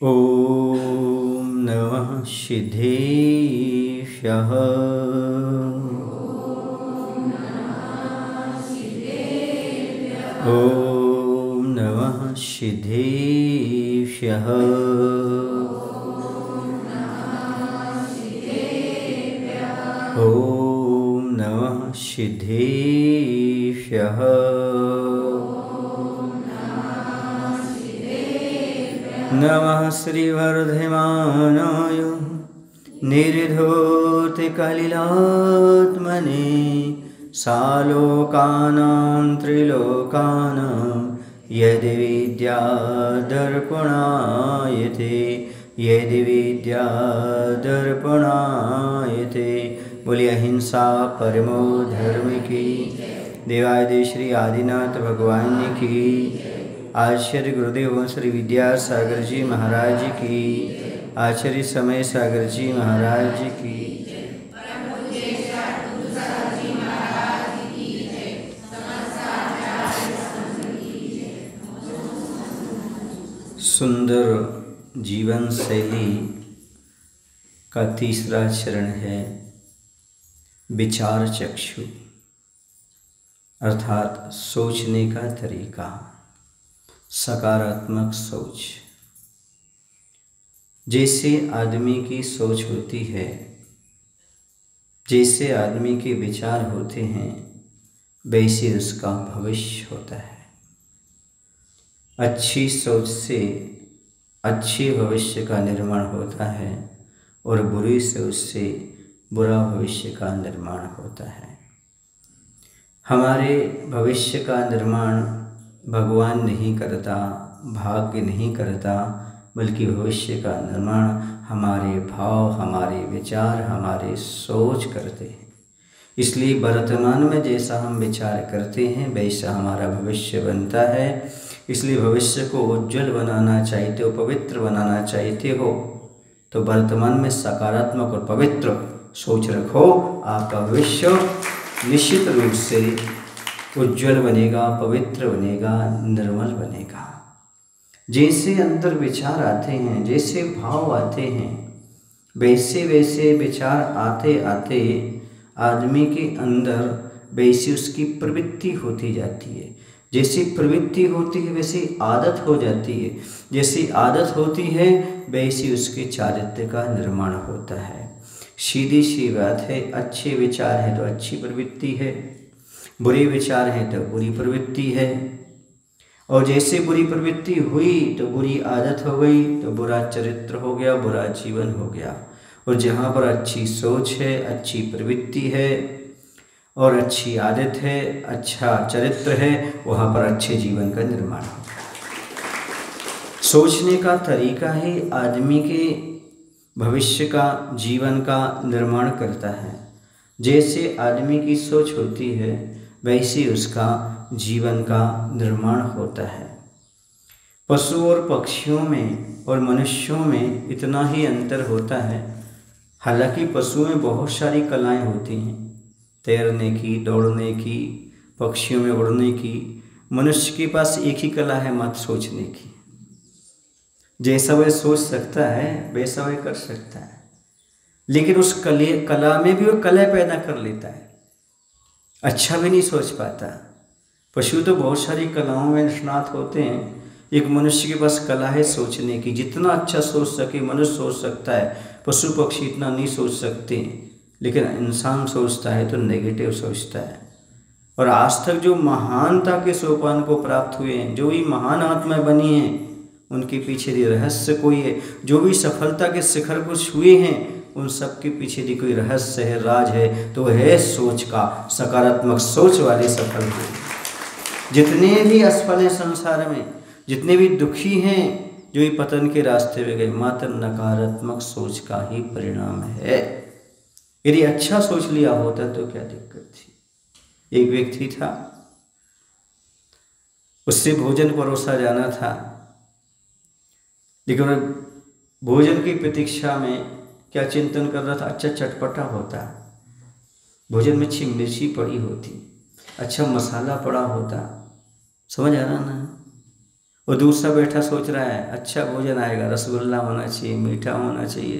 ॐ नमः सिद्धेभ्यः। ॐ नमः सिद्धेभ्यः। ॐ नमः सिद्धेभ्यः। नमः श्रीवर्धमानाय निर्धूतिकलिलात्मने सालोकानां त्रिलोकानां यदि विद्यादर्पणायते बोलिए अहिंसा परमो धर्म की। देवादिदेव श्री आदिनाथ भगवान की। आचार्य गुरुदेव श्री विद्यासागर जी महाराज की। आचार्य समय सागर जी महाराज की। सुंदर जीवन शैली का तीसरा चरण है विचार चक्षु, अर्थात सोचने का तरीका, सकारात्मक सोच। जैसे आदमी की सोच होती है, जैसे आदमी के विचार होते हैं, वैसे उसका भविष्य होता है। अच्छी सोच से अच्छे भविष्य का निर्माण होता है और बुरी सोच से बुरा भविष्य का निर्माण होता है। हमारे भविष्य का निर्माण भगवान नहीं करता, भाग्य नहीं करता, बल्कि भविष्य का निर्माण हमारे भाव, हमारे विचार, हमारे सोच करते हैं। इसलिए वर्तमान में जैसा हम विचार करते हैं वैसा हमारा भविष्य बनता है। इसलिए भविष्य को उज्जवल बनाना चाहते हो, पवित्र बनाना चाहते हो, तो वर्तमान में सकारात्मक और पवित्र सोच रखो। आपका भविष्य निश्चित रूप से उज्जवल बनेगा, पवित्र बनेगा, निर्मल बनेगा। जैसे अंदर विचार आते हैं, जैसे भाव आते हैं, वैसे वैसे विचार आते आते आदमी के अंदर वैसी उसकी प्रवृत्ति होती जाती है। जैसी प्रवृत्ति होती है वैसी आदत हो जाती है। जैसी आदत होती है वैसी उसके चारित्र्य का निर्माण होता है। सीधी सी बात है, अच्छे विचार है तो अच्छी प्रवृत्ति है, बुरे विचार हैं तो बुरी प्रवृत्ति है। और जैसे बुरी प्रवृत्ति हुई तो बुरी आदत हो गई, तो बुरा चरित्र हो गया, बुरा जीवन हो गया। और जहाँ पर अच्छी सोच है, अच्छी प्रवृत्ति है और अच्छी आदत है, अच्छा चरित्र है, वहाँ पर अच्छे जीवन का निर्माण होगा। सोचने का तरीका ही आदमी के भविष्य का, जीवन का निर्माण करता है। जैसे आदमी की सोच होती है वैसे उसका जीवन का निर्माण होता है। पशु और पक्षियों में और मनुष्यों में इतना ही अंतर होता है। हालांकि पशुओं में बहुत सारी कलाएं होती हैं, तैरने की, दौड़ने की, पक्षियों में उड़ने की। मनुष्य के पास एक ही कला है, मत सोचने की। जैसा वह सोच सकता है वैसा वह कर सकता है, लेकिन उस कला में भी वो कला पैदा कर लेता है, अच्छा भी नहीं सोच पाता। पशु तो बहुत सारी कलाओं में निष्णात होते हैं। एक मनुष्य के पास कला है सोचने की। जितना अच्छा सोच सके मनुष्य सोच सकता है, पशु पक्षी इतना नहीं सोच सकते। लेकिन इंसान सोचता है तो नेगेटिव सोचता है। और आज तक जो महानता के सोपान को प्राप्त हुए हैं, जो भी महान आत्माएं बनी हैं, उनके पीछे भी रहस्य कोई है। जो भी सफलता के शिखर को छुए हैं उन सब के पीछे भी कोई रहस्य है, राज है, तो है सोच का। सकारात्मक सोच वाले सफल हुए। जितने भी असफल हैं संसार में, जितने भी दुखी हैं, जो भी पतन के रास्ते में गए, मात्र नकारात्मक सोच का ही परिणाम है। यदि अच्छा सोच लिया होता तो क्या दिक्कत थी। एक व्यक्ति था, उससे भोजन परोसा जाना था, लेकिन भोजन की प्रतीक्षा में क्या चिंतन कर रहा था, अच्छा चटपटा होता, भोजन में अच्छी मिर्ची पड़ी होती, अच्छा मसाला पड़ा होता। समझ आ रहा ना। और दूसरा बैठा सोच रहा है अच्छा भोजन आएगा, रसगुल्ला होना चाहिए, मीठा होना चाहिए।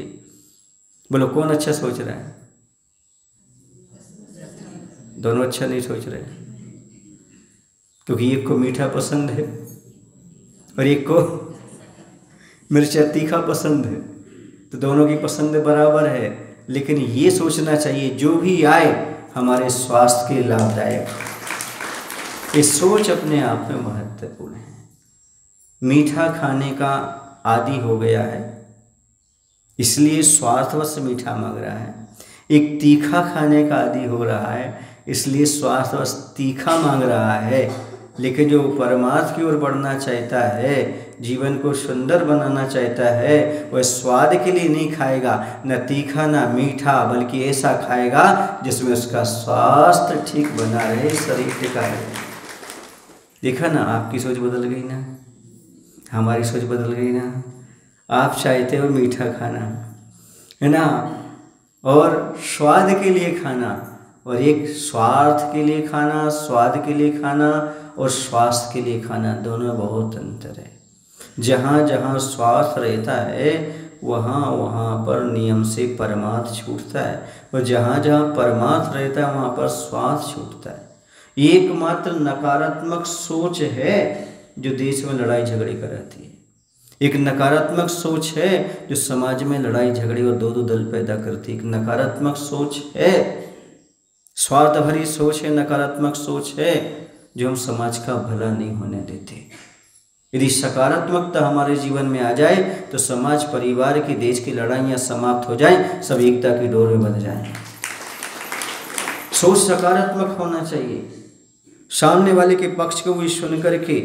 बोलो कौन अच्छा सोच रहा है? दोनों अच्छा नहीं सोच रहे, क्योंकि एक को मीठा पसंद है और एक को मिर्चा तीखा पसंद है, तो दोनों की पसंद बराबर है। लेकिन ये सोचना चाहिए जो भी आए हमारे स्वास्थ्य के लाभदायक। ये सोच अपने आप में महत्वपूर्ण है। मीठा खाने का आदी हो गया है, इसलिए स्वार्थवश मीठा मांग रहा है। एक तीखा खाने का आदी हो रहा है, इसलिए स्वार्थवश तीखा मांग रहा है। लेकिन जो परमार्थ की ओर बढ़ना चाहता है, जीवन को सुंदर बनाना चाहता है, वह स्वाद के लिए नहीं खाएगा, न तीखा न मीठा, बल्कि ऐसा खाएगा जिसमें उसका स्वास्थ्य ठीक बना रहे, शरीर टिका रहे। देखा ना, आपकी सोच बदल गई ना, हमारी सोच बदल गई ना। आप चाहते हो मीठा खाना, है ना, और स्वाद के लिए खाना, और एक स्वार्थ के लिए खाना, स्वाद के लिए खाना और स्वास्थ्य के लिए खाना, दोनों में बहुत अंतर है। जहाँ जहाँ स्वार्थ रहता है वहाँ वहाँ पर नियम से परमार्थ छूटता है, और जहाँ जहाँ परमार्थ रहता है वहाँ पर स्वार्थ छूटता है। एकमात्र नकारात्मक सोच है जो देश में लड़ाई झगड़े कराती है। एक नकारात्मक सोच है जो समाज में लड़ाई झगड़े और दो दो दल पैदा करती है। एक नकारात्मक सोच है, स्वार्थ भरी सोच है, नकारात्मक सोच है जो हम समाज का भला नहीं होने देते। यदि सकारात्मकता हमारे जीवन में आ जाए तो समाज, परिवार की, देश की लड़ाइयाँ समाप्त हो जाएं, सब एकता की डोर में बंध जाएं। सोच सकारात्मक होना चाहिए, सामने वाले के पक्ष को भी सुन करके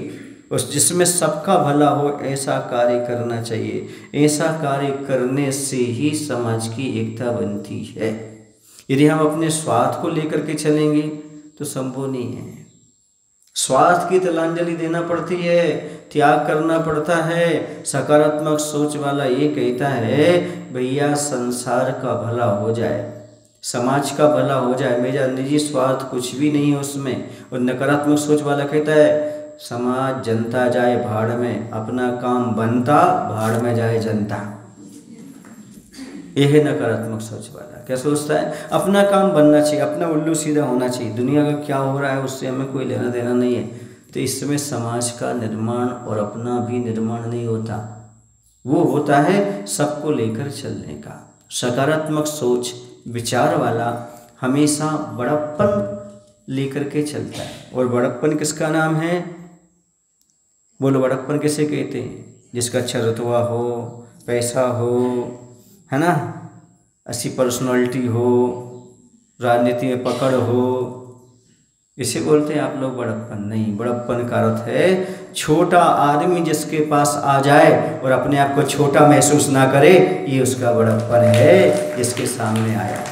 उस जिसमें सबका भला हो ऐसा कार्य करना चाहिए। ऐसा कार्य करने से ही समाज की एकता बनती है। यदि हम अपने स्वार्थ को लेकर के चलेंगे तो संभव नहीं है। स्वार्थ की तिलांजलि देना पड़ती है, त्याग करना पड़ता है। सकारात्मक सोच वाला ये कहता है भैया संसार का भला हो जाए, समाज का भला हो जाए, मेरा निजी स्वार्थ कुछ भी नहीं है उसमें। और नकारात्मक सोच वाला कहता है समाज, जनता जाए भाड़ में, अपना काम बनता, भाड़ में जाए जनता। यह है नकारात्मक सोच वाला। क्या सोचता है? अपना काम बनना चाहिए, अपना उल्लू सीधा होना चाहिए, दुनिया का क्या हो रहा है उससे हमें कोई लेना देना नहीं है। तो इसमें समाज का निर्माण और अपना भी निर्माण नहीं होता, वो होता है सबको लेकर चलने का। सकारात्मक सोच विचार वाला हमेशा बड़प्पन लेकर के चलता है। और बड़प्पन किसका नाम है? बोलो, बड़प्पन किसे कहते हैं? जिसका अच्छा रुतबा हो, पैसा हो, है ना, अच्छी पर्सनालिटी हो, राजनीति में पकड़ हो, इसे बोलते हैं आप लोग बड़प्पन। नहीं, बड़प्पन का अर्थ है छोटा आदमी जिसके पास आ जाए और अपने आप को छोटा महसूस ना करे, ये उसका बड़प्पन है जिसके सामने आया।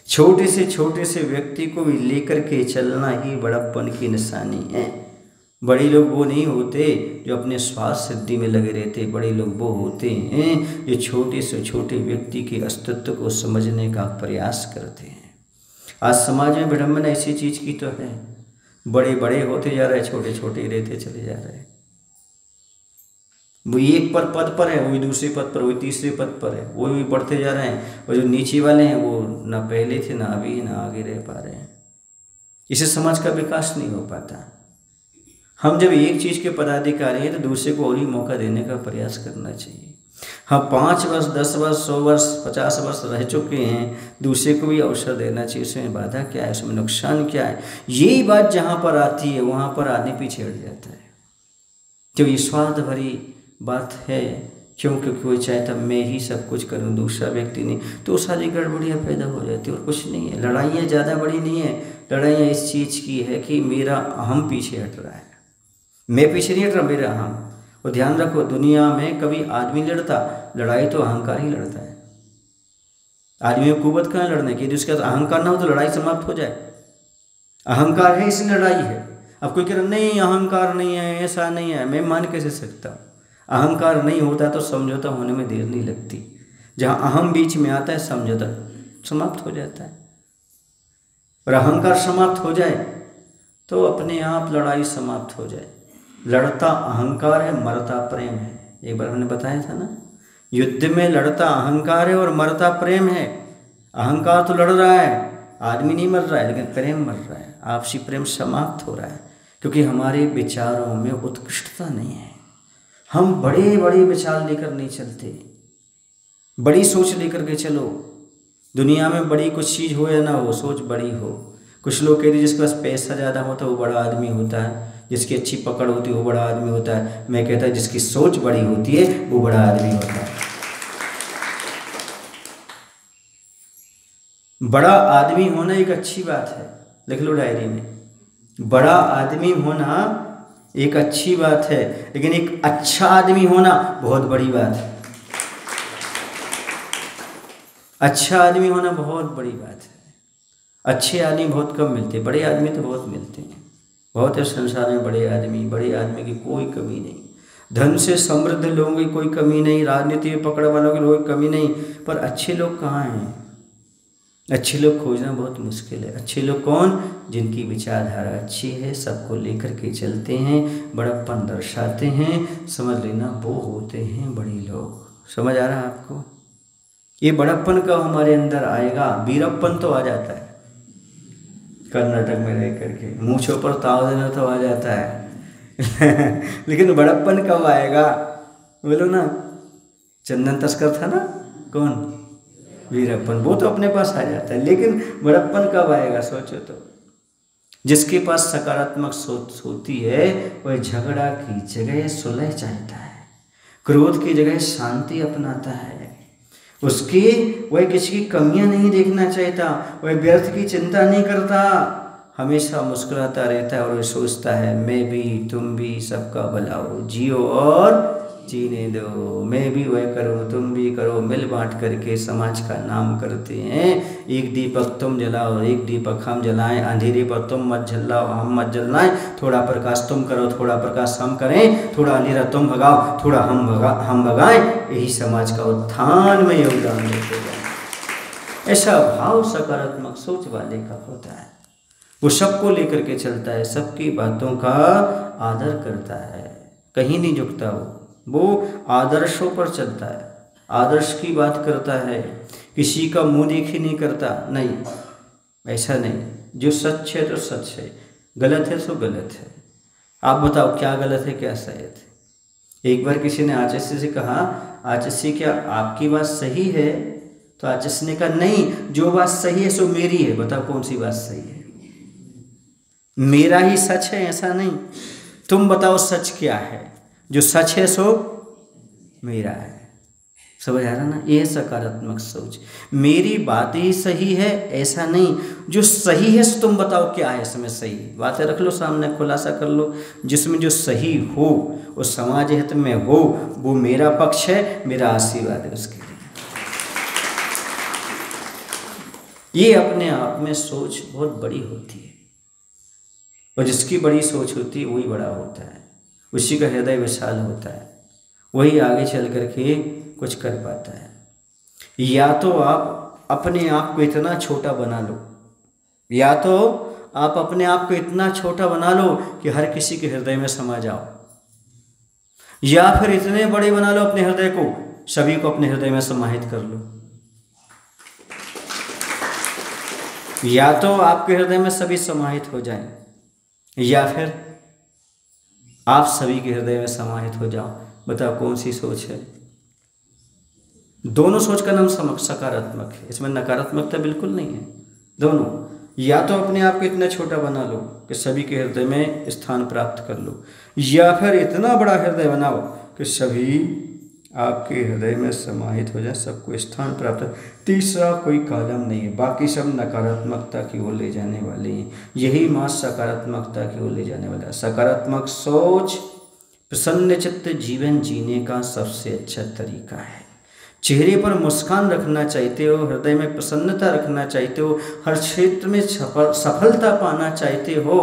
छोटे से व्यक्ति को भी लेकर के चलना ही बड़प्पन की निशानी है। बड़े लोग वो नहीं होते जो अपने स्वार्थ सिद्धि में लगे रहते, बड़े लोग वो होते हैं जो छोटे से छोटे व्यक्ति के अस्तित्व को समझने का प्रयास करते हैं। आज समाज में विडंबना ऐसी चीज़ की तो है, बड़े बड़े होते जा रहे, छोटे छोटे रहते चले जा रहे। वो एक पद पर है, वही दूसरे पद पर, वही तीसरे पद पर है, वो भी बढ़ते जा रहे हैं। और जो नीचे वाले हैं वो ना पहले थे, ना अभी, ना आगे रह पा रहे हैं। इससे समाज का विकास नहीं हो पाता। हम जब एक चीज़ के पदाधिकारी हैं तो दूसरे को और ही मौका देने का प्रयास करना चाहिए। हम 5 वर्ष, 10 वर्ष, 100 वर्ष, 50 वर्ष रह चुके हैं, दूसरे को भी अवसर देना चाहिए। उसमें बाधा क्या है, उसमें नुकसान क्या है? यही बात जहाँ पर आती है वहाँ पर आदमी पीछे हट जाता है। जब ये स्वार्थ भरी बात है, क्यों? क्योंकि वो चाहता मैं ही सब कुछ करूँ, दूसरा व्यक्ति नहीं, तो सारी गड़बड़ियाँ पैदा हो जाती है और कुछ नहीं है। लड़ाइयाँ ज़्यादा बड़ी नहीं है, लड़ाइयाँ इस चीज़ की है कि मेरा अहम पीछे हट रहा है। मैं पीछे नहीं हट रहा, मेरा अहम। और ध्यान रखो, दुनिया में कभी आदमी लड़ता, लड़ाई तो अहंकार ही लड़ता है। आदमी में कुवत कहाँ लड़ने की? जिसका अहंकार ना हो तो लड़ाई समाप्त हो जाए। अहंकार है इसलिए लड़ाई है। अब कोई कह रहा नहीं अहंकार नहीं है, ऐसा नहीं है, मैं मान कैसे सकता हूँ? अहंकार नहीं होता तो समझौता होने में देर नहीं लगती। जहाँ अहम बीच में आता है समझौता समाप्त हो जाता है। और अहंकार समाप्त हो जाए तो अपने आप लड़ाई समाप्त हो जाए। लड़ता अहंकार है, मरता प्रेम है। एक बार हमने बताया था ना, युद्ध में लड़ता अहंकार है और मरता प्रेम है। अहंकार तो लड़ रहा है, आदमी नहीं मर रहा है, लेकिन प्रेम मर रहा है, आपसी प्रेम समाप्त हो रहा है, क्योंकि हमारे विचारों में उत्कृष्टता नहीं है। हम बड़े बड़े विचार लेकर नहीं चलते, बड़ी सोच लेकर के चलो। दुनिया में बड़ी कुछ चीज़ हो या ना हो, सोच बड़ी हो। कुछ लोग कहते हैं जिसके पास पैसा ज़्यादा होता है वो बड़ा आदमी होता है, जिसकी अच्छी पकड़ होती है वो बड़ा आदमी होता है। मैं कहता है जिसकी सोच बड़ी होती है वो बड़ा आदमी होता है। बड़ा आदमी होना एक अच्छी बात है, लिख लो डायरी में। बड़ा आदमी होना एक अच्छी बात है, लेकिन एक अच्छा आदमी होना बहुत बड़ी बात है। अच्छा आदमी होना बहुत बड़ी बात है। अच्छे आदमी बहुत कम मिलते, बड़े आदमी तो बहुत मिलते हैं। बहुत है संसार में बड़े आदमी की कोई कमी नहीं। धन से समृद्ध लोगों की कोई कमी नहीं, राजनीति में पकड़ वालों की कोई कमी नहीं, पर अच्छे लोग कहाँ हैं? अच्छे लोग खोजना बहुत मुश्किल है। अच्छे लोग कौन? जिनकी विचारधारा अच्छी है, सबको लेकर के चलते हैं, बड़प्पन दर्शाते हैं, समझ लेना वो होते हैं बड़े लोग। समझ आ रहा है आपको? ये बड़प्पन कब हमारे अंदर आएगा? वीरप्पन तो आ जाता है कर्नाटक में रह करके, मूंछों पर ताव देना तो आ जाता है लेकिन बड़प्पन कब आएगा? बोलो ना, चंदन तस्कर था ना, कौन? वीरप्पन। वो तो अपने पास आ जाता है, लेकिन बड़प्पन कब आएगा? सोचो तो। जिसके पास सकारात्मक सोच होती है वह झगड़ा की जगह सुलह चाहता है, क्रोध की जगह शांति अपनाता है। वह किसी की कमियां नहीं देखना चाहता, वह व्यर्थ की चिंता नहीं करता, हमेशा मुस्कुराता रहता है और वह सोचता है मैं भी तुम भी सबका भला हो, जियो और जीने दो। मैं भी वह करूँ तुम भी करो, मिल बांट करके समाज का नाम करते हैं। एक दीपक तुम जलाओ, एक दीपक हम जलाएं, अंधेरे पर तुम मत जलाओ हम मत जलाएं, थोड़ा प्रकाश तुम करो थोड़ा प्रकाश हम करें, थोड़ा अंधेरा तुम भगाओ थोड़ा हम भगाएं, यही समाज का उत्थान में योगदान देते हैं। ऐसा भाव सकारात्मक सोच वाले का होता है। वो सबको लेकर के चलता है, सबकी बातों का आदर करता है, कहीं नहीं झुकता। वो आदर्शों पर चलता है, आदर्श की बात करता है, किसी का मुंह देखी नहीं करता। नहीं, ऐसा नहीं। जो सच है तो सच है, गलत है तो गलत है। आप बताओ क्या गलत है क्या सही है? एक बार किसी ने आचार्य से कहा, आचार्य क्या आपकी बात सही है? तो आचार्य ने कहा नहीं, जो बात सही है सो मेरी है। बताओ कौन सी बात सही है? मेरा ही सच है ऐसा नहीं, तुम बताओ सच क्या है? जो सच है सो मेरा है। समझ आ रहा ना? ये सकारात्मक सोच। मेरी बात ही सही है ऐसा नहीं, जो सही है सो तुम बताओ क्या है इसमें सही। बातें रख लो सामने, खुलासा कर लो, जिसमें जो सही हो वो समाज हित में हो, वो मेरा पक्ष है, मेरा आशीर्वाद है उसके लिए। ये अपने आप में सोच बहुत बड़ी होती है, और जिसकी बड़ी सोच होती है वही बड़ा होता है, उसी का हृदय विशाल होता है, वही आगे चल कर के कुछ कर पाता है। या तो आप अपने आप को इतना छोटा बना लो, या तो आप अपने आप को इतना छोटा बना लो कि हर किसी के हृदय में समा जाओ, या फिर इतने बड़े बना लो अपने हृदय को, सभी को अपने हृदय में समाहित कर लो। या तो आपके हृदय में सभी समाहित हो जाएं, या फिर आप सभी के हृदय में समाहित हो जाओ। बताओ कौन सी सोच है? दोनों सोच का नाम सकारात्मक है, इसमें नकारात्मकता बिल्कुल नहीं है। दोनों, या तो अपने आप को इतना छोटा बना लो कि सभी के हृदय में स्थान प्राप्त कर लो, या फिर इतना बड़ा हृदय बनाओ कि सभी आपके हृदय में समाहित हो जाए, सबको स्थान प्राप्त। तीसरा कोई कॉलम नहीं है, बाकी सब नकारात्मकता की ओर ले जाने वाले हैं। यही मार्ग सकारात्मकता की ओर ले जाने वाला है। सकारात्मक सोच प्रसन्न चित्त जीवन जीने का सबसे अच्छा तरीका है। चेहरे पर मुस्कान रखना चाहते हो, हृदय में प्रसन्नता रखना चाहते हो, हर क्षेत्र में सफलता पाना चाहते हो,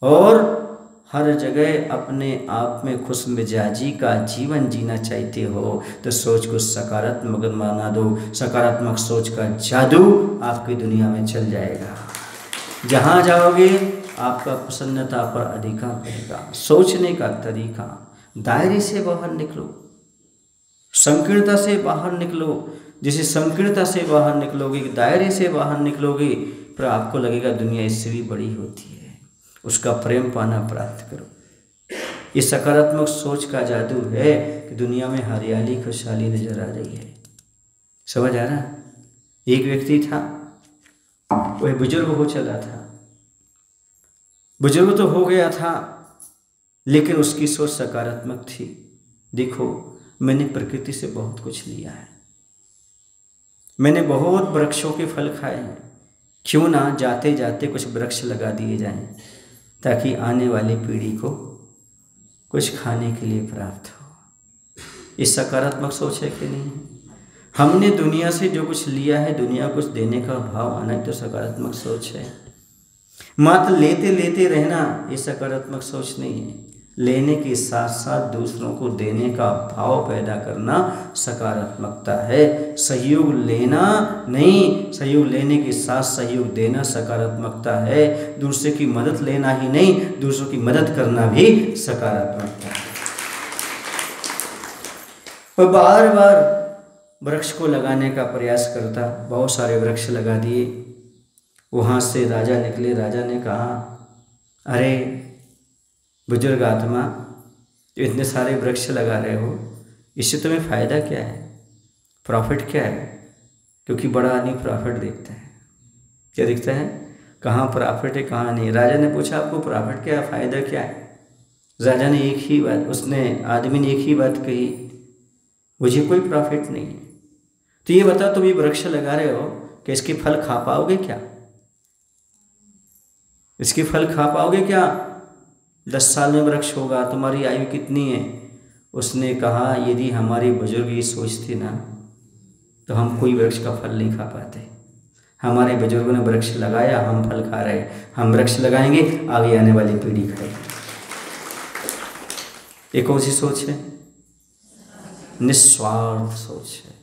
और हर जगह अपने आप में खुश मिजाजी का जीवन जीना चाहते हो, तो सोच को सकारात्मक बना दो। सकारात्मक सोच का जादू आपकी दुनिया में चल जाएगा। जहाँ जाओगे आपका प्रसन्नता पर अधिकार रहेगा। सोचने का तरीका, दायरे से बाहर निकलो, संकीर्णता से बाहर निकलो। जैसे संकीर्णता से बाहर निकलोगे, दायरे से बाहर निकलोगे, पर आपको लगेगा दुनिया इससे भी बड़ी होती है। उसका प्रेम पाना प्राप्त करो। ये सकारात्मक सोच का जादू है कि दुनिया में हरियाली खुशहाली नजर आ रही है। समझ आ रहा? एक व्यक्ति था, वह बुजुर्ग हो चला था, बुजुर्ग तो हो गया था, लेकिन उसकी सोच सकारात्मक थी। देखो, मैंने प्रकृति से बहुत कुछ लिया है, मैंने बहुत वृक्षों के फल खाए हैं, क्यों ना जाते जाते कुछ वृक्ष लगा दिए जाएं, ताकि आने वाली पीढ़ी को कुछ खाने के लिए प्राप्त हो। ये सकारात्मक सोच है कि नहीं? हमने दुनिया से जो कुछ लिया है, दुनिया कुछ देने का भाव आना तो सकारात्मक सोच है। मात्र लेते लेते रहना ये सकारात्मक सोच नहीं है। लेने के साथ साथ दूसरों को देने का भाव पैदा करना सकारात्मकता है। सहयोग लेना नहीं, सहयोग लेने के साथ सहयोग देना सकारात्मकता है। दूसरे की मदद लेना ही नहीं, दूसरों की मदद करना भी सकारात्मकता है। वह बार बार वृक्ष को लगाने का प्रयास करता, बहुत सारे वृक्ष लगा दिए। वहाँ से राजा निकले। राजा ने कहा, अरे बुजुर्ग आत्मा, तो इतने सारे वृक्ष लगा रहे हो, इससे तुम्हें फ़ायदा क्या है, प्रॉफिट क्या है? क्योंकि बड़ा आदमी प्रॉफिट देखता है। क्या दिखता है? कहाँ प्रॉफिट है कहाँ नहीं। राजा ने पूछा, आपको प्रॉफिट क्या है, फ़ायदा क्या है? राजा ने एक ही बात, आदमी ने एक ही बात कही, मुझे कोई प्रॉफिट नहीं है। तो ये बताओ, तुम ये वृक्ष लगा रहे हो कि इसके फल खा पाओगे क्या? इसके फल खा पाओगे क्या? 10 साल में वृक्ष होगा, तुम्हारी आयु कितनी है? उसने कहा, यदि हमारी बुजुर्ग ये सोचती ना, तो हम कोई वृक्ष का फल नहीं खा पाते। हमारे बुजुर्गों ने वृक्ष लगाया, हम फल खा रहे। हम वृक्ष लगाएंगे, आगे आने वाली पीढ़ी खाएगी। ये कौन सी सोच है? निस्वार्थ सोच है।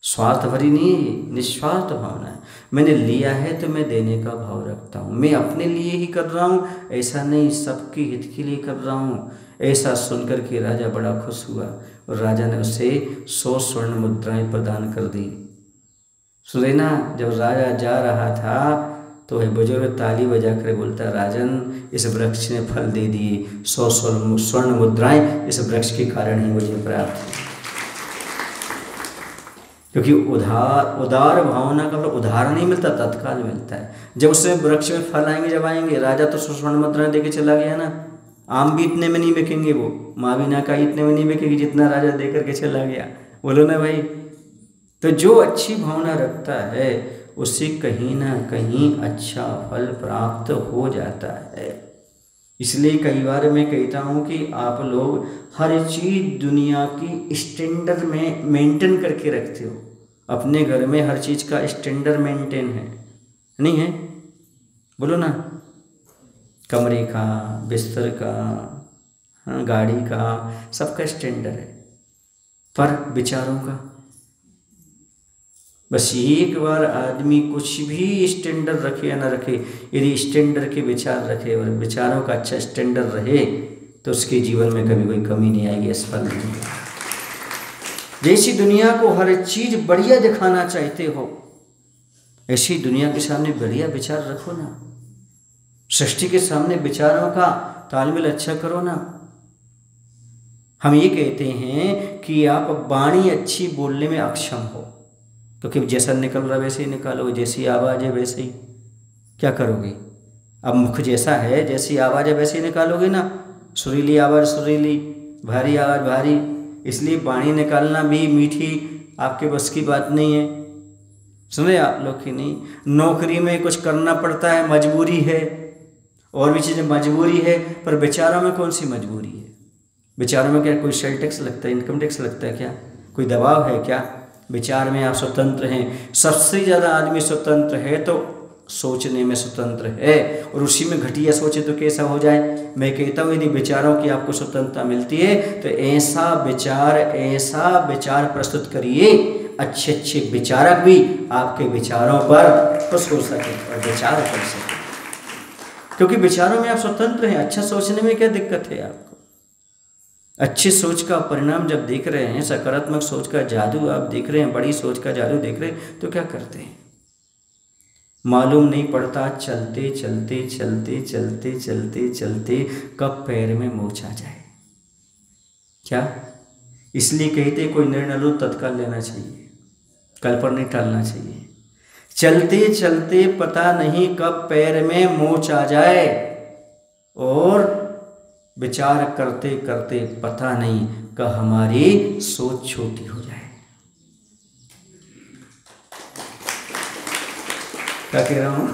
स्वार्थ भरी नहीं है, निस्वार्थ भावना है। मैंने लिया है तो मैं देने का भाव रखता हूँ। मैं अपने लिए ही कर रहा हूँ, ऐसा नहीं, सबके हित के लिए कर रहा हूँ। ऐसा सुनकर के राजा बड़ा खुश हुआ और राजा ने उसे 100 स्वर्ण मुद्राएं प्रदान कर दी। सुने ना, जब राजा जा रहा था तो वह बुजुर्ग ताली बजा कर बोलता, राजन, इस वृक्ष ने फल दे दिए। 100 स्वर्ण मुद्राएं इस वृक्ष के कारण ही मुझे प्राप्त हुई। क्योंकि उदार भावना का उधार नहीं मिलता, तत्काल मिलता है। जब उससे वृक्ष में फल आएंगे, जब आएंगे, राजा तो स्वर्ण मुद्राएं देके चला गया ना। आम भी इतने में नहीं बिकेंगे, वो माविना का इतने में नहीं बिकेगी जितना राजा दे करके चला गया। बोलो ना भाई। तो जो अच्छी भावना रखता है उससे कहीं ना कहीं अच्छा फल प्राप्त हो जाता है। इसलिए कई बार मैं कहता हूँ कि आप लोग हर चीज़ दुनिया की स्टैंडर्ड में मेंटेन करके रखते हो। अपने घर में हर चीज़ का स्टैंडर्ड मेंटेन है, नहीं है? बोलो ना। कमरे का, बिस्तर का, हाँ, गाड़ी का, सबका स्टैंडर्ड है। पर विचारों का, बस एक बार आदमी कुछ भी स्टैंडर्ड रखे या ना रखे, यदि स्टैंडर्ड के विचार रखे और विचारों का अच्छा स्टैंडर्ड रहे तो उसके जीवन में कभी कोई कमी नहीं आएगी, असफल नहीं होगा। जैसी दुनिया को हर चीज़ बढ़िया दिखाना चाहते हो, ऐसी दुनिया के सामने बढ़िया विचार रखो ना। सृष्टि के सामने विचारों का तालमेल अच्छा करो ना। हम ये कहते हैं कि आप वाणी अच्छी बोलने में अक्षम हो, क्योंकि जैसा निकल रहा वैसे ही निकालो, जैसी आवाज़ है वैसे ही क्या करोगे। अब मुख जैसा है, जैसी आवाज़ है वैसे ही निकालोगे ना। सुरीली आवाज़ सुरीली, भारी आवाज़ भारी। इसलिए वाणी निकालना भी मीठी आपके बस की बात नहीं है। सुने आप लोग की नहीं। नौकरी में कुछ करना पड़ता है, मजबूरी है, और भी चीज़ें मजबूरी है, पर विचारों में कौन सी मजबूरी है? विचारों में क्या कोई सेल टैक्स लगता है, इनकम टैक्स लगता है क्या? कोई दबाव है क्या? विचार में आप स्वतंत्र हैं। सबसे ज़्यादा आदमी स्वतंत्र है तो सोचने में स्वतंत्र है, और उसी में घटिया सोचे तो कैसा हो जाए। मैं कहता हूँ यदि विचारों की आपको स्वतंत्रता मिलती है तो ऐसा विचार प्रस्तुत करिए, अच्छे अच्छे विचारक भी आपके विचारों पर खुश हो सके और विचार कर सके। क्योंकि विचारों में आप स्वतंत्र हैं। अच्छा सोचने में क्या दिक्कत है आपको? अच्छी सोच का परिणाम जब देख रहे हैं, सकारात्मक सोच का जादू आप देख रहे हैं, बड़ी सोच का जादू देख रहे हैं, तो क्या करते हैं? मालूम नहीं पड़ता, चलते चलते चलते चलते चलते चलते कब पैर में मोच आ जाए। क्या? इसलिए कहते कोई निर्णय लो तत्काल लेना चाहिए, कल पर नहीं टालना चाहिए। चलते चलते पता नहीं कब पैर में मोच आ जाए, और विचार करते करते पता नहीं कब हमारी सोच छोटी हो जाए। क्या कह रहा हूँ?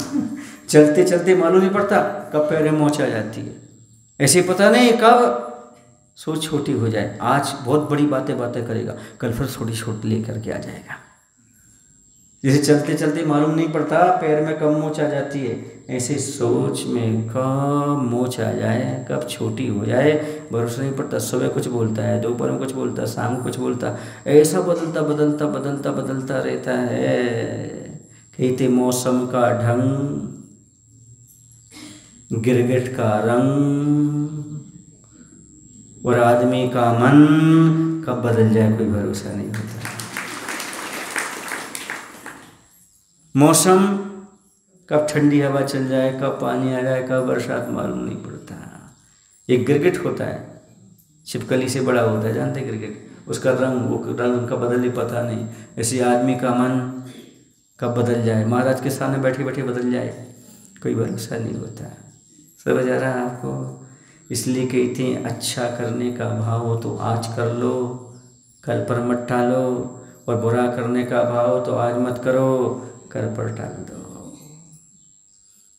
चलते चलते मालूम नहीं पड़ता कब पैर में मोच आ जाती है, ऐसे पता नहीं कब सोच छोटी हो जाए। आज बहुत बड़ी बातें करेगा, कल फिर थोड़ी छोटी लेकर के आ जाएगा। जैसे चलते चलते मालूम नहीं पड़ता पैर में कब मोच आ जाती है, ऐसे सोच में कब मोच आ जाए, कब छोटी हो जाए, भरोसा नहीं पड़ता। सुबह कुछ बोलता है, दोपहर में कुछ बोलता है, शाम को कुछ बोलता है, ऐसा बदलता बदलता बदलता बदलता रहता है। कहते मौसम का ढंग, गिरगिट का रंग और आदमी का मन कब बदल जाए कोई भरोसा नहीं होता। मौसम कब ठंडी हवा चल जाए, कब पानी आ जाए, कब बरसात, मालूम नहीं पड़ता। एक गिरगिट होता है, छिपकली से बड़ा होता है, जानते गिरगिट, उसका रंग, वो रंग का बदल ही पता नहीं। ऐसे आदमी का मन कब बदल जाए, महाराज के सामने बैठे बैठे बदल जाए, कोई भरोसा नहीं होता। समझ आ रहा है आपको? इसलिए कहते हैं अच्छा करने का भाव हो तो आज कर लो, कल पर मत टालो, और बुरा करने का भाव हो तो आज मत करो, कल पर टाल दो।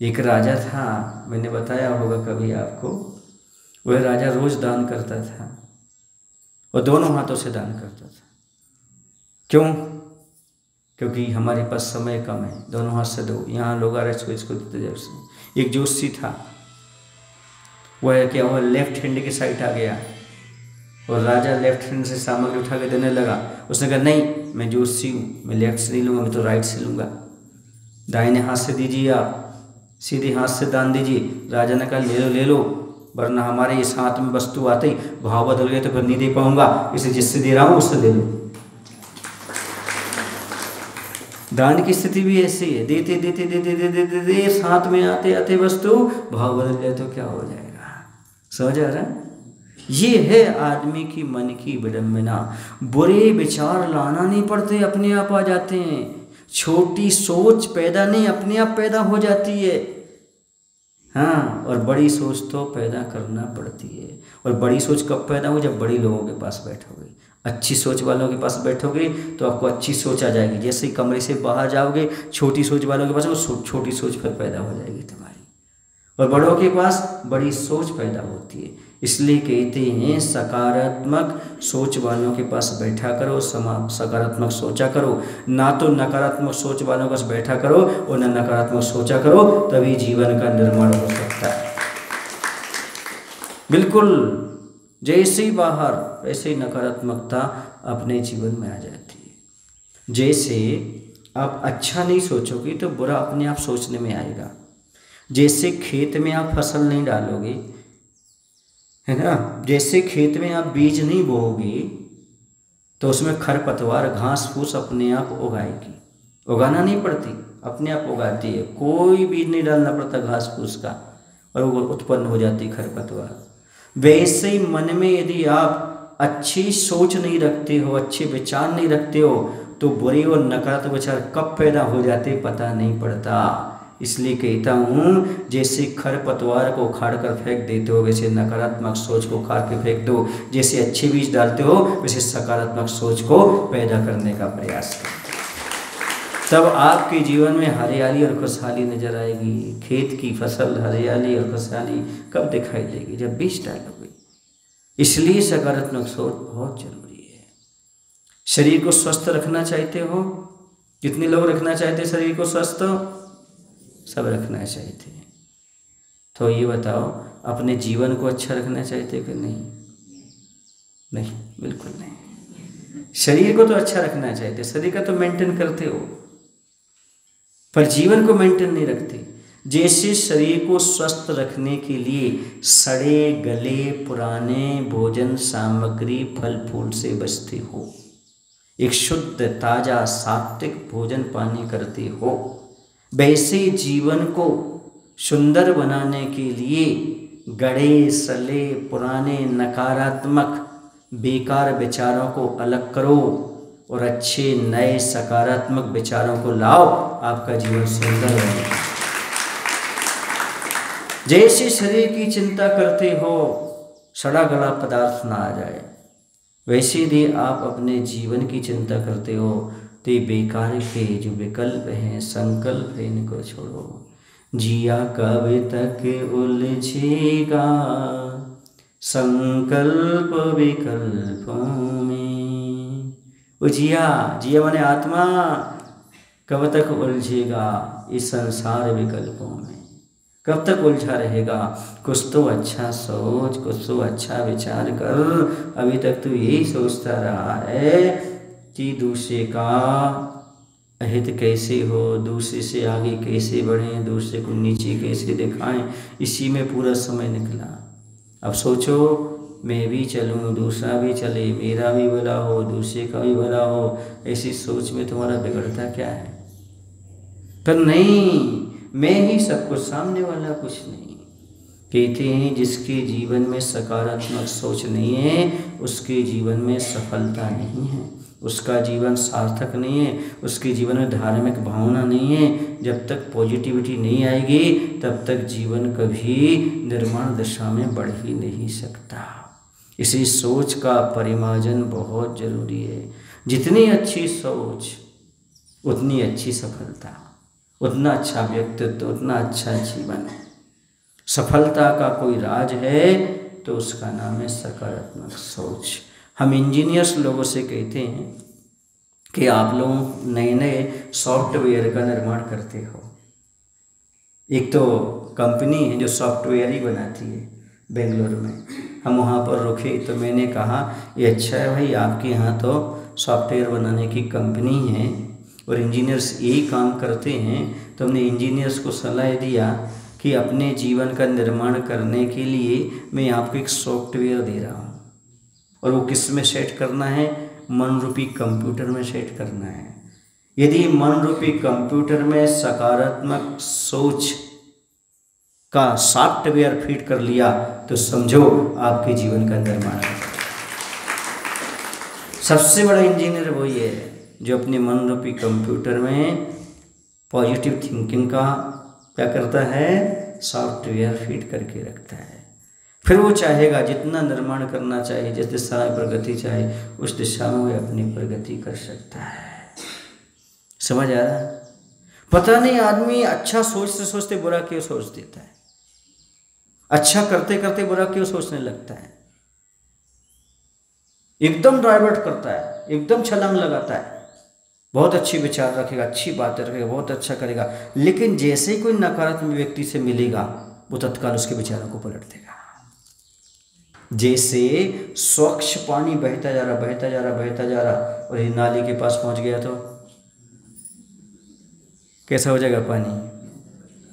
एक राजा था, मैंने बताया होगा कभी आपको, वह राजा रोज दान करता था और दोनों हाथों से दान करता था। क्यों? क्योंकि हमारे पास समय कम है, दोनों हाथ से दो, यहाँ लोग आ रहे सो इसको देते जाए उसने। एक जोशी था, वह क्या हुआ, लेफ्ट हैंड के साइड आ गया और राजा लेफ्ट हैंड से सामग्री उठा के देने लगा। उसने कहा नहीं, मैं जोशी हूँ, मैं लेफ्ट से नहीं लूँगा, मैं तो राइट से लूँगा। दाहिने हाथ से दीजिए, आप सीधे हाथ से दान दीजिए। राजा ने कहा ले लो, वरना हमारे इस हाथ में वस्तु आते ही भाव बदल गए तो फिर नहीं दे पाऊंगा, इसे जिससे दे रहा हूँ उससे ले लो। दान की स्थिति भी ऐसी है, देते देते देते देते देते साथ में आते आते वस्तु भाव बदल जाए तो क्या हो जाएगा। समझ आ रहा है? ये है आदमी की मन की विडंबना। बुरे विचार लाना नहीं पड़ते, अपने आप आ जाते हैं। छोटी सोच पैदा नहीं, अपने आप पैदा हो जाती है। हाँ, और बड़ी सोच तो पैदा करना पड़ती है। और बड़ी सोच कब पैदा हो? जब बड़ी लोगों के पास बैठोगे, अच्छी सोच वालों के पास बैठोगे तो आपको अच्छी सोच आ जाएगी। जैसे ही कमरे से बाहर जाओगे, छोटी सोच वालों के पास, वो छोटी सोच फिर पैदा हो जाएगी तुम्हारी, और बड़ों के पास बड़ी सोच पैदा होती है। इसलिए कहते हैं सकारात्मक सोच वालों के पास बैठा करो, सकारात्मक सोचा करो, ना तो नकारात्मक सोच वालों के पास बैठा करो और न नकारात्मक सोचा करो, तभी जीवन का निर्माण हो सकता है। बिल्कुल जैसे ही बाहर वैसे ही नकारात्मकता अपने जीवन में आ जाती है। जैसे आप अच्छा नहीं सोचोगे तो बुरा अपने आप सोचने में आएगा। जैसे खेत में आप फसल नहीं डालोगे, है ना, जैसे खेत में आप बीज नहीं बोओगे तो उसमें खरपतवार घास फूस अपने आप उगाएगी। उगाना नहीं पड़ती, अपने आप उगाती है, कोई बीज नहीं डालना पड़ता घास फूस का, और वो उत्पन्न हो जाती खरपतवार। वैसे ही मन में यदि आप अच्छी सोच नहीं रखते हो, अच्छे विचार नहीं रखते हो, तो बुरे और नकारात्मक विचार कब पैदा हो जाते पता नहीं पड़ता। इसलिए कहता हूँ जैसे खरपतवार को उखाड़ कर फेंक देते हो, वैसे नकारात्मक सोच को उखाड़ के फेंक दो। जैसे अच्छे बीज डालते हो, वैसे सकारात्मक सोच को पैदा करने का प्रयास करो। तब आपके जीवन में हरियाली और खुशहाली नजर आएगी। खेत की फसल हरियाली और खुशहाली कब दिखाई देगी? जब बीज डालोगे। इसलिए सकारात्मक सोच बहुत जरूरी है। शरीर को स्वस्थ रखना चाहते हो? कितने लोग रखना चाहते हैं शरीर को स्वस्थ? सब रखना चाहते हैं। तो ये बताओ, अपने जीवन को अच्छा रखना चाहते कि नहीं? नहीं, बिल्कुल नहीं। शरीर को तो अच्छा रखना चाहते, शरीर का तो मेंटेन करते हो, पर जीवन को मेंटेन नहीं रखते। जैसे शरीर को स्वस्थ रखने के लिए सड़े गले पुराने भोजन सामग्री फल फूल से बचते हो, एक शुद्ध ताजा सात्विक भोजन पानी करते हो, वैसे जीवन को सुंदर बनाने के लिए गड़े सले पुराने नकारात्मक बेकार विचारों को अलग करो और अच्छे नए सकारात्मक विचारों को लाओ, आपका जीवन सुंदर बनेगा। जैसे शरीर की चिंता करते हो सड़ा गला पदार्थ ना आ जाए, वैसे यदि आप अपने जीवन की चिंता करते हो तो ये बेकार के जो विकल्प हैं संकल्प है इनको छोड़ो। जिया कब तक उलझेगा संकल्प विकल्पों में। वो जिया माने आत्मा कब तक उलझेगा इस संसार विकल्पों में, कब तक उलझा रहेगा। कुछ तो अच्छा सोच, कुछ तो अच्छा विचार कर। अभी तक तो यही सोचता रहा है कि दूसरे का अहित कैसे हो, दूसरे से आगे कैसे बढ़ें, दूसरे को नीचे कैसे दिखाएं, इसी में पूरा समय निकला। अब सोचो मैं भी चलूं, दूसरा भी चले, मेरा भी भला हो, दूसरे का भी भला हो, ऐसी सोच में तुम्हारा बिगड़ता क्या है। पर नहीं, मैं ही सब कुछ, सामने वाला कुछ नहीं। कहते हैं जिसके जीवन में सकारात्मक सोच नहीं है उसके जीवन में सफलता नहीं है, उसका जीवन सार्थक नहीं है, उसके जीवन में धार्मिक भावना नहीं है। जब तक पॉजिटिविटी नहीं आएगी तब तक जीवन कभी निर्माण दिशा में बढ़ ही नहीं सकता। इसी सोच का परिमार्जन बहुत जरूरी है। जितनी अच्छी सोच उतनी अच्छी सफलता, उतना अच्छा व्यक्तित्व, उतना अच्छा जीवन। सफलता का कोई राज है तो उसका नाम है सकारात्मक सोच। हम इंजीनियर्स लोगों से कहते हैं कि आप लोग नए नए सॉफ्टवेयर का निर्माण करते हो। एक तो कंपनी है जो सॉफ्टवेयर ही बनाती है बेंगलुरु में। हम वहाँ पर रुके तो मैंने कहा ये अच्छा है भाई, आपके यहाँ तो सॉफ्टवेयर बनाने की कंपनी है और इंजीनियर्स यही काम करते हैं। तो हमने इंजीनियर्स को सलाह दिया कि अपने जीवन का निर्माण करने के लिए मैं आपको एक सॉफ्टवेयर दे रहा हूँ और वो किस में सेट करना है, मन रूपी कंप्यूटर में सेट करना है। यदि मन रूपी कंप्यूटर में सकारात्मक सोच का सॉफ्टवेयर फिट कर लिया तो समझो आपके जीवन का निर्माण है। सबसे बड़ा इंजीनियर वही है जो अपने मन रूपी कंप्यूटर में पॉजिटिव थिंकिंग का क्या करता है, सॉफ्टवेयर फिट करके रखता है। फिर वो चाहेगा जितना निर्माण करना चाहिए, जिस दिशा में प्रगति चाहे उस दिशा में वो अपनी प्रगति कर सकता है। समझ आ रहा है? पता नहीं आदमी अच्छा सोचते सोचते बुरा क्यों सोच देता है, अच्छा करते करते बुरा क्यों सोचने लगता है। एकदम डाइवर्ट करता है, एकदम छलांग लगाता है, बहुत अच्छी विचार रखेगा, अच्छी बातें रखेगा, बहुत अच्छा करेगा, लेकिन जैसे ही कोई नकारात्मक व्यक्ति से मिलेगा वो तत्काल उसके विचारों को पलट देगा। जैसे स्वच्छ पानी बहता जा रहा, बहता जा रहा, बहता जा रहा और ये नाली के पास पहुंच गया तो कैसा हो जाएगा पानी,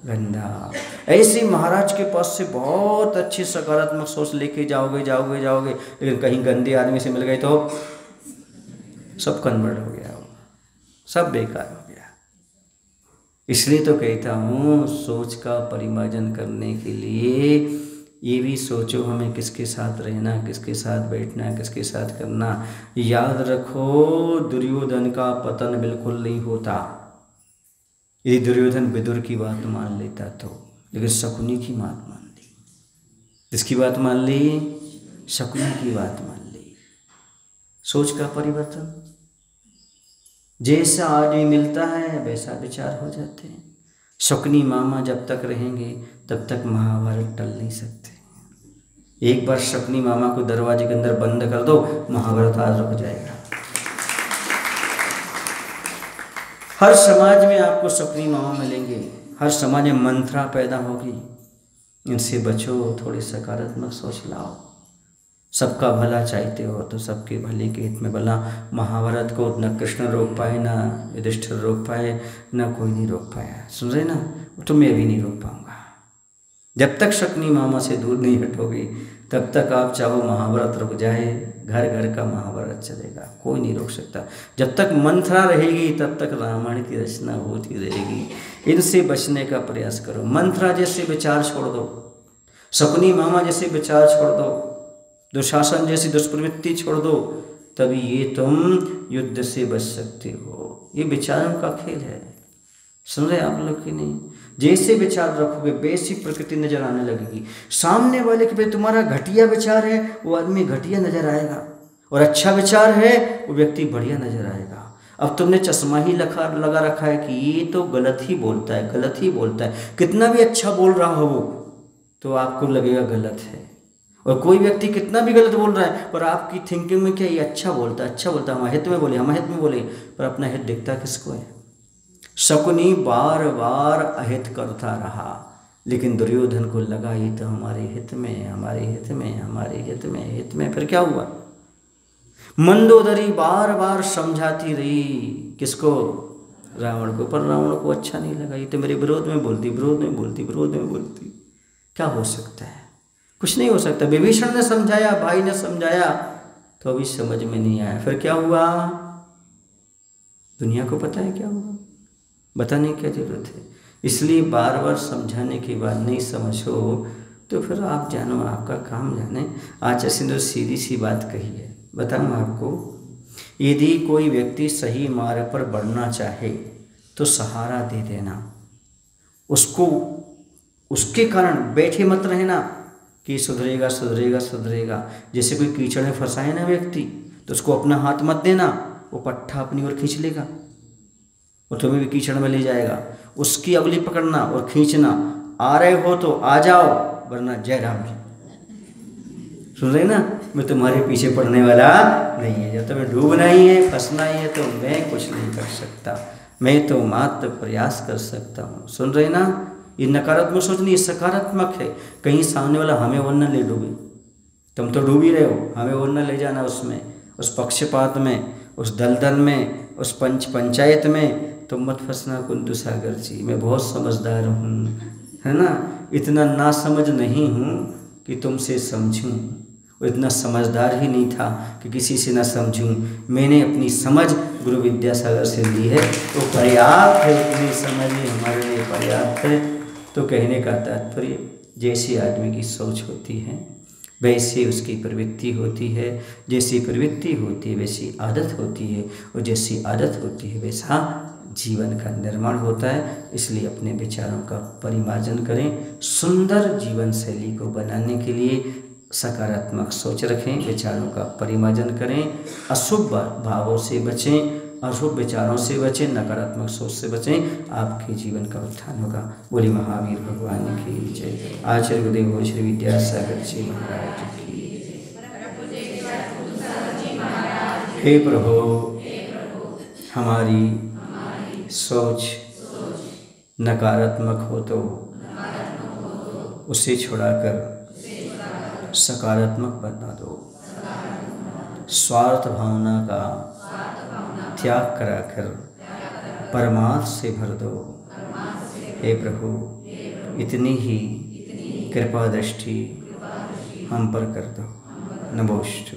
गंदा। ऐसे महाराज के पास से बहुत अच्छी सकारात्मक सोच लेके जाओगे जाओगे जाओगे, लेकिन कहीं गंदे आदमी से मिल गए तो सब कन्वर्ट हो गया, सब बेकार हो गया। इसलिए तो कहता हूँ सोच का परिमार्जन करने के लिए ये भी सोचो हमें किसके साथ रहना, किसके साथ बैठना, किसके साथ करना। याद रखो दुर्योधन का पतन बिल्कुल नहीं होता यदि दुर्योधन विदुर की बात मान लेता तो, लेकिन शकुनी की बात मान ली। किसकी बात मान ली? शकुनी की बात मान ली। सोच का परिवर्तन, जैसा आदमी मिलता है वैसा विचार हो जाते हैं। शकुनी मामा जब तक रहेंगे तब तक महाभारत टल नहीं सकते। एक बार शकुनी मामा को दरवाजे के अंदर बंद कर दो, महाभारत आज रुक जाएगा। हर समाज में आपको शकुनी मामा मिलेंगे, हर समाज में मंत्रा पैदा होगी। इनसे बचो, थोड़ी सकारात्मक सोच लाओ। सबका भला चाहते हो तो सबके भले के हित में भला। महाभारत को न कृष्ण रोक पाए, न युधिष्ठिर रोक पाए, न कोई नहीं रोक पाया। सुन रहे ना, तो मैं भी नहीं रोक पाऊंगा। जब तक शकुनी मामा से दूर नहीं हटोगे तब तक आप चाहो महाभारत रुक जाए, घर घर का महाभारत चलेगा, कोई नहीं रोक सकता। जब तक मंथरा रहेगी तब तक रामायण की रचना होती रहेगी। इनसे बचने का प्रयास करो। मंथरा जैसे विचार छोड़ दो, शकुनी मामा जैसे विचार छोड़ दो, दुशासन जैसी दुष्प्रवृत्ति छोड़ दो, तभी ये तुम युद्ध से बच सकते हो। ये विचारों का खेल है। सुन रहे आप लोग कि नहीं? जैसे विचार रखोगे वैसी प्रकृति नजर आने लगेगी। सामने वाले के पे तुम्हारा घटिया विचार है वो आदमी घटिया नजर आएगा, और अच्छा विचार है वो व्यक्ति बढ़िया नजर आएगा। अब तुमने चश्मा ही लगा रखा है कि ये तो गलत ही बोलता है, गलत ही बोलता है, कितना भी अच्छा बोल रहा हो तो आपको लगेगा गलत है। और कोई व्यक्ति कितना भी गलत बोल रहा है पर आपकी थिंकिंग में क्या ये अच्छा बोलता है, अच्छा बोलता है, हम हित में बोले, हम हित में बोले, पर अपना हित दिखता किसको है? शकुनी बार बार अहित करता रहा, लेकिन दुर्योधन को लगा ये तो हमारे हित में, हमारे हित में, हमारे हित में, हित में। फिर क्या हुआ? मंदोदरी बार बार समझाती रही, किसको? रावण को। पर रावण को अच्छा नहीं लगा, ये तो मेरे विरोध में बोलती, विरोध में बोलती, विरोध में बोलती। क्या हो सकता है? कुछ नहीं हो सकता। विभीषण ने समझाया, भाई ने समझाया, तो अभी समझ में नहीं आया। फिर क्या हुआ? दुनिया को पता है क्या हुआ, बताने की क्या जरूरत है। इसलिए बार बार समझाने के बाद नहीं समझो तो फिर आप जानो, आपका काम जाने। आज ऐसी तो सीधी सी बात कही है, बताऊँ आपको। यदि कोई व्यक्ति सही मार्ग पर बढ़ना चाहे तो सहारा दे देना, उसको उसके कारण बैठे मत रहना कि सुधरेगा सुधरेगा सुधरेगा। जैसे कोई कीचड़ में फंसाए ना व्यक्ति, तो उसको अपना हाथ मत देना, वो पट्टा अपनी ओर खींच लेगा और तुम्हें भी कीचड़ में ले जाएगा। उसकी अगली पकड़ना और खींचना। आ रहे हो तो आ जाओ, वरना जय राम जी। सुन रहे ना? मैं तुम्हारे पीछे पड़ने वाला नहीं है। जब तुम्हें डूबना ही है, फंसना ही है, तो मैं कुछ नहीं कर सकता, मैं तो मात्र प्रयास कर सकता हूँ। सुन रहे ना? ये नकारात्मक सोच नहीं, ये सकारात्मक है। कहीं सामने वाला हमें वो न ले डूबे। तुम तो डूब ही रहे हो, हमें वो न ले जाना उसमें, उस पक्षपात में, उस दलदल में, उस पंचायत में तुम मत फंसना। कुंतु सागर जी, मैं बहुत समझदार हूँ, है ना? इतना ना समझ नहीं हूँ कि तुमसे समझूं, और इतना समझदार ही नहीं था कि किसी से ना समझूं। मैंने अपनी समझ गुरु विद्यासागर से ली है, तो पर्याप्त है, इतनी समझ ही हमारे लिए पर्याप्त है। तो कहने का तात्पर्य, जैसी आदमी की सोच होती है वैसी उसकी प्रवृत्ति होती है, जैसी प्रवृत्ति होती है वैसी आदत होती है, और जैसी आदत होती है वैसा जीवन का निर्माण होता है। इसलिए अपने विचारों का परिमार्जन करें। सुंदर जीवन शैली को बनाने के लिए सकारात्मक सोच रखें, विचारों का परिमार्जन करें, अशुभ भावों से बचें, अशुभ विचारों से बचें, नकारात्मक सोच से बचें, आपके जीवन का उत्थान होगा। बोली महावीर भगवान की जय। आचार्य गुरुदेव श्री विद्यासागर जी महाराज की। हे प्रभु, हमारी सोच नकारात्मक हो तो उसे छुड़ाकर सकारात्मक बना दो। स्वार्थ भावना का त्याग कराकर परमार्थ से भर दो। हे प्रभु, इतनी ही कृपा दृष्टि हम पर कर दो। नमोस्तु।